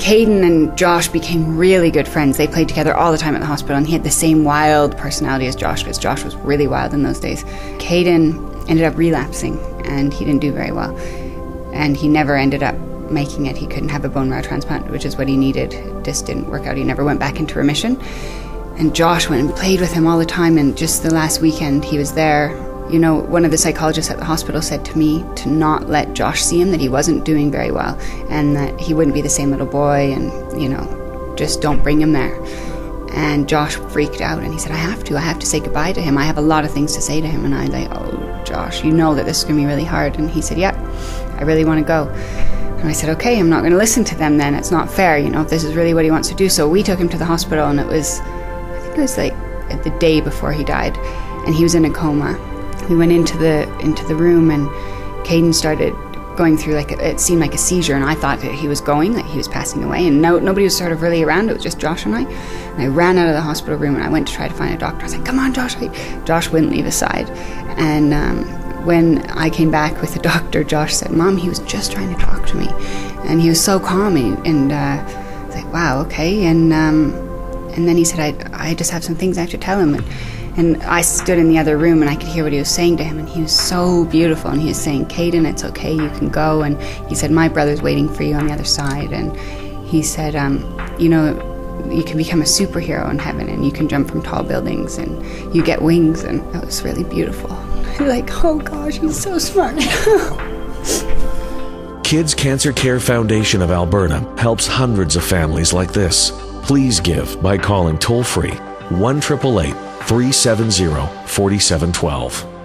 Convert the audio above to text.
Caden and Josh became really good friends. They played together all the time at the hospital, and he had the same wild personality as Josh, because Josh was really wild in those days. Caden ended up relapsing, and he didn't do very well. And he never ended up making it. He couldn't have a bone marrow transplant, which is what he needed. It just didn't work out. He never went back into remission. And Josh went and played with him all the time, and just the last weekend he was there. You know, one of the psychologists at the hospital said to me to not let Josh see him, that he wasn't doing very well, and that he wouldn't be the same little boy, and, you know, just don't bring him there. And Josh freaked out, and he said, I have to say goodbye to him. I have a lot of things to say to him. And I like, oh, Josh, you know that this is going to be really hard. And he said, yeah, I really want to go. And I said, okay, I'm not going to listen to them then. It's not fair, you know, if this is really what he wants to do. So we took him to the hospital, and I think it was like the day before he died, and he was in a coma. We went into the room, and Caden started going through, like, it seemed like a seizure, and I thought that he was going, like he was passing away, and nobody was sort of really around. It was just Josh and I. And I ran out of the hospital room, and I went to try to find a doctor. I was like, come on, Josh. Josh wouldn't leave his side. And when I came back with the doctor, Josh said, Mom, he was just trying to talk to me. And he was so calm, and I was like, wow, okay. And then he said, I just have some things I have to tell him. And I stood in the other room, and I could hear what he was saying to him, and he was so beautiful. And he was saying, Caden, it's okay, you can go. And he said, my brother's waiting for you on the other side. And he said, you know, you can become a superhero in heaven, and you can jump from tall buildings, and you get wings. And it was really beautiful. Like, oh gosh, he's so smart. Kids Cancer Care Foundation of Alberta helps hundreds of families like this. Please give by calling toll-free 1-888-370-4712.